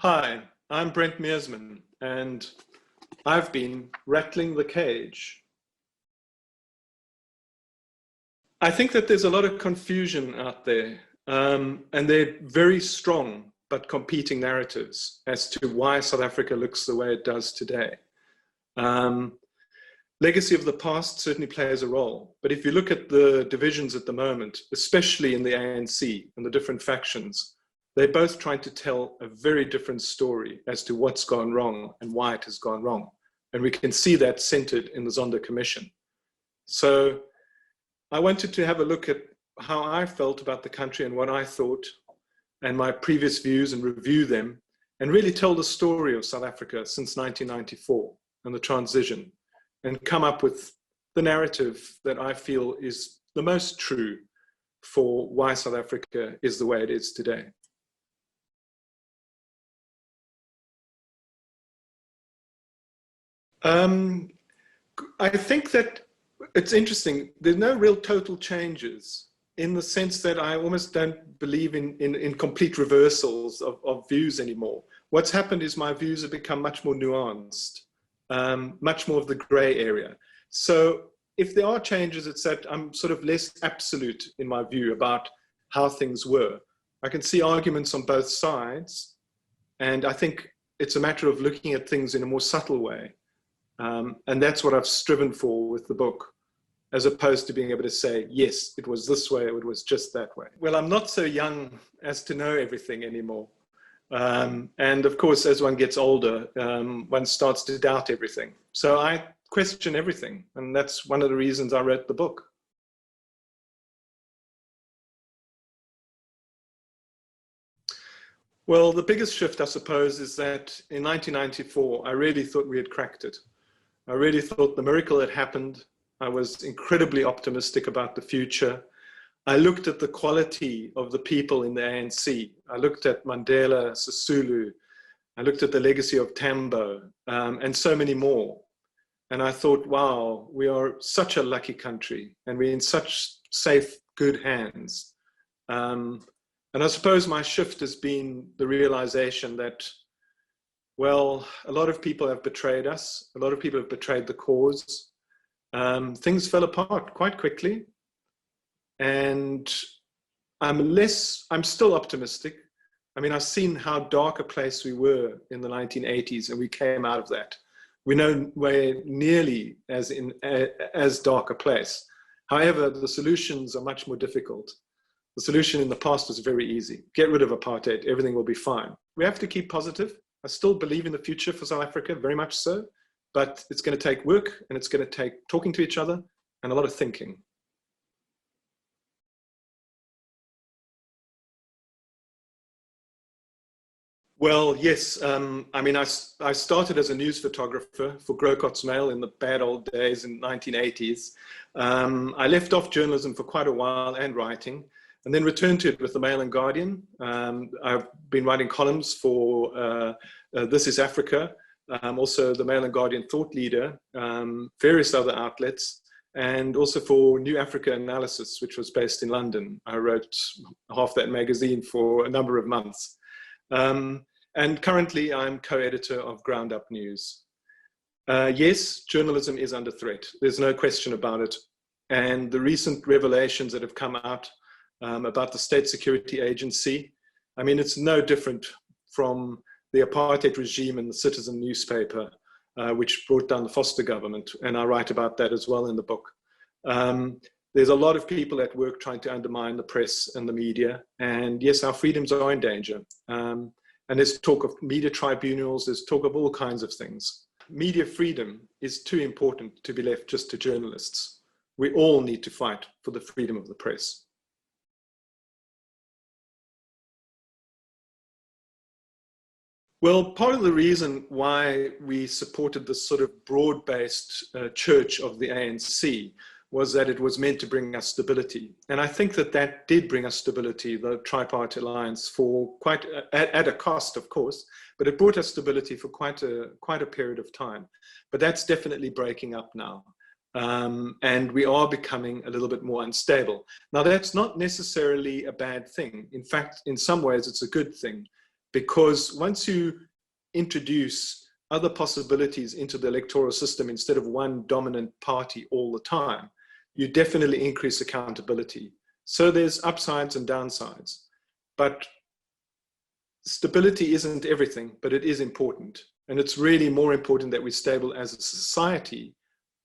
Hi, I'm Brent Meersman, and I've been rattling the cage. I think that there's a lot of confusion out there, and they're very strong but competing narratives as to why South Africa looks the way it does today. Legacy of the past certainly plays a role, but if you look at the divisions at the moment, especially in the ANC and the different factions, they're both trying to tell a very different story as to what's gone wrong and why it has gone wrong. And we can see that centered in the Zondo Commission. So I wanted to have a look at how I felt about the country and what I thought and my previous views and review them and really tell the story of South Africa since 1994 and the transition and come up with the narrative that I feel is the most true for why South Africa is the way it is today. I think that it's interesting. There's no real total changes in the sense that I almost don't believe in complete reversals of views anymore. What's happened is my views have become much more nuanced, much more of the gray area. So if there are changes, it's that I'm sort of less absolute in my view about how things were. I can see arguments on both sides, and I think it's a matter of looking at things in a more subtle way. And that's what I've striven for with the book, as opposed to being able to say, yes, it was this way, or it was just that way. Well, I'm not so young as to know everything anymore. And of course, as one gets older, one starts to doubt everything. So I question everything. And that's one of the reasons I wrote the book. Well, the biggest shift, I suppose, is that in 1994, I really thought we had cracked it. I really thought the miracle had happened. I was incredibly optimistic about the future. I looked at the quality of the people in the ANC. I looked at Mandela, Sisulu. I looked at the legacy of Tambo, and so many more. And I thought, wow, we are such a lucky country, and we're in such safe, good hands. And I suppose my shift has been the realization that, well, a lot of people have betrayed us. A lot of people have betrayed the cause. Things fell apart quite quickly. And I'm still optimistic. I mean, I've seen how dark a place we were in the 1980s, and we came out of that. We're nowhere nearly as dark a place. However, the solutions are much more difficult. The solution in the past was very easy. Get rid of apartheid, everything will be fine. We have to keep positive. I still believe in the future for South Africa, very much so, but it's going to take work, and it's going to take talking to each other and a lot of thinking. Well, yes. I mean, I started as a news photographer for Grokot's Mail in the bad old days in the 1980s. I left off journalism for quite a while and writing, and then returned to it with the Mail and Guardian. I've been writing columns for This is Africa, also the Mail and Guardian Thought Leader, various other outlets, and also for New Africa Analysis, which was based in London. I wrote half that magazine for a number of months. And currently I'm co-editor of GroundUp News. Yes, journalism is under threat. There's no question about it. And the recent revelations that have come out about the State Security Agency, I mean, it's no different from the apartheid regime and the Citizen newspaper, which brought down the Foster government. And I write about that as well in the book. There's a lot of people at work trying to undermine the press and the media. And yes, our freedoms are in danger. And there's talk of media tribunals, there's talk of all kinds of things. Media freedom is too important to be left just to journalists. We all need to fight for the freedom of the press. Well, part of the reason why we supported this sort of broad-based church of the ANC was that it was meant to bring us stability. And I think that that did bring us stability, the tripartite alliance, for quite at a cost, of course, but it brought us stability for quite a period of time. But that's definitely breaking up now. And we are becoming a little bit more unstable. Now, that's not necessarily a bad thing. In fact, in some ways, it's a good thing, because once you introduce other possibilities into the electoral system instead of one dominant party all the time, you definitely increase accountability. So there's upsides and downsides, but stability isn't everything, but it is important. And it's really more important that we're stable as a society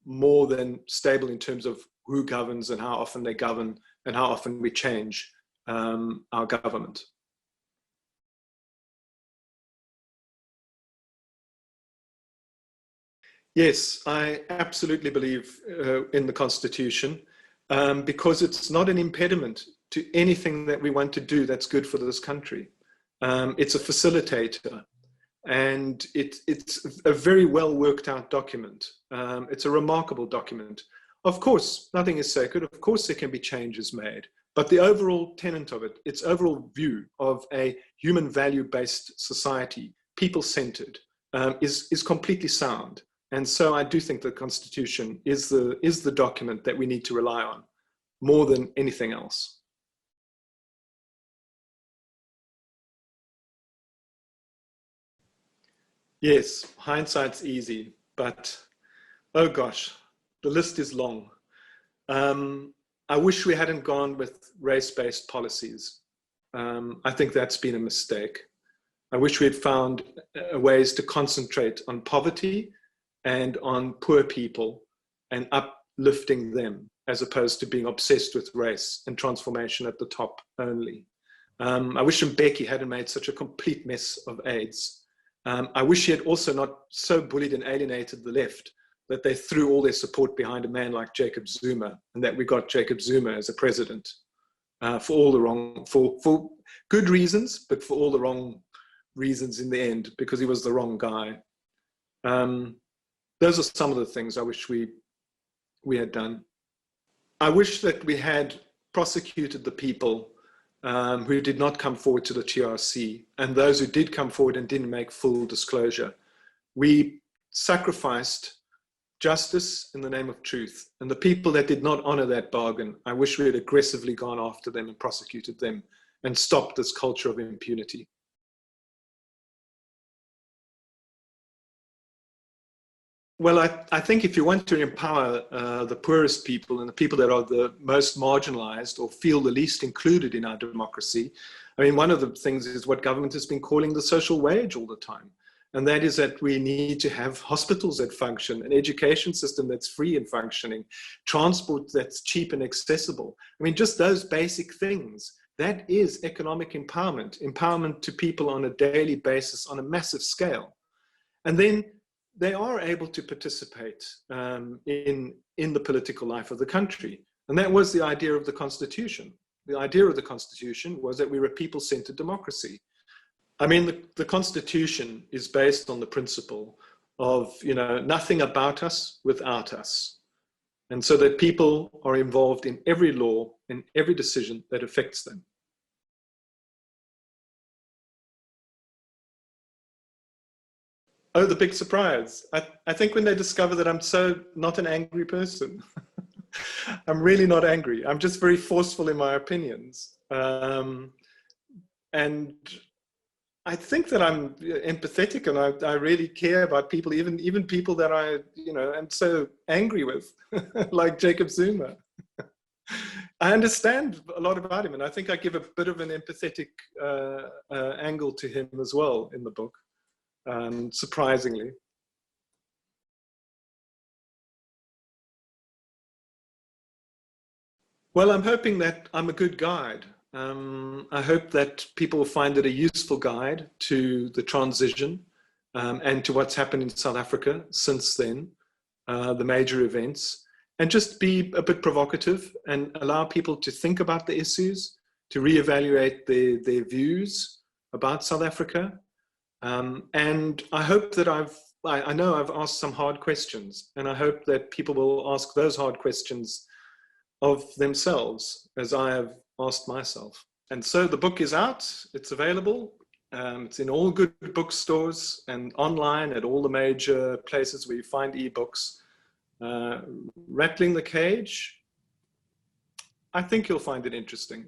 more than stable in terms of who governs and how often they govern and how often we change our government. Yes, I absolutely believe in the Constitution because it's not an impediment to anything that we want to do that's good for this country. It's a facilitator, and it's a very well worked out document. It's a remarkable document. Of course, nothing is sacred. Of course, there can be changes made. But the overall tenet of it, its overall view of a human value-based society, people-centered, is completely sound. And so I do think the Constitution is the document that we need to rely on more than anything else. Yes, hindsight's easy, but oh gosh, the list is long. I wish we hadn't gone with race-based policies. I think that's been a mistake. I wish we had found ways to concentrate on poverty and on poor people and uplifting them, as opposed to being obsessed with race and transformation at the top only. I wish Mbeki hadn't made such a complete mess of AIDS. I wish he had also not so bullied and alienated the left that they threw all their support behind a man like Jacob Zuma, and that we got Jacob Zuma as a president for all the wrong, for good reasons, but for all the wrong reasons in the end, because he was the wrong guy. Those are some of the things I wish we had done. I wish that we had prosecuted the people who did not come forward to the TRC, and those who did come forward and didn't make full disclosure. We sacrificed justice in the name of truth, and the people that did not honor that bargain, I wish we had aggressively gone after them and prosecuted them and stopped this culture of impunity. Well, I think if you want to empower the poorest people and the people that are the most marginalized or feel the least included in our democracy, I mean, one of the things is what government has been calling the social wage all the time. And that is that we need to have hospitals that function, an education system that's free and functioning, transport that's cheap and accessible. I mean, just those basic things. That is economic empowerment, empowerment to people on a daily basis on a massive scale. And then they are able to participate in the political life of the country. And that was the idea of the Constitution. The idea of the Constitution was that we were a people-centered democracy. I mean, the Constitution is based on the principle of, you know, nothing about us without us. And so that people are involved in every law and every decision that affects them. Oh, the big surprise. I think when they discover that I'm so not an angry person, I'm really not angry. I'm just very forceful in my opinions. And I think that I'm empathetic, and I really care about people, even people that I, you know, am so angry with, like Jacob Zuma. I understand a lot about him, and I think I give a bit of an empathetic angle to him as well in the book, surprisingly. Well, I'm hoping that I'm a good guide. I hope that people will find it a useful guide to the transition and to what's happened in South Africa since then, the major events, and just be a bit provocative and allow people to think about the issues, to reevaluate their views about South Africa. And I hope that I know I've asked some hard questions, and I hope that people will ask those hard questions of themselves as I have asked myself. And so the book is out, it's available, it's in all good bookstores and online at all the major places where you find ebooks. Rattling the Cage, I think you'll find it interesting.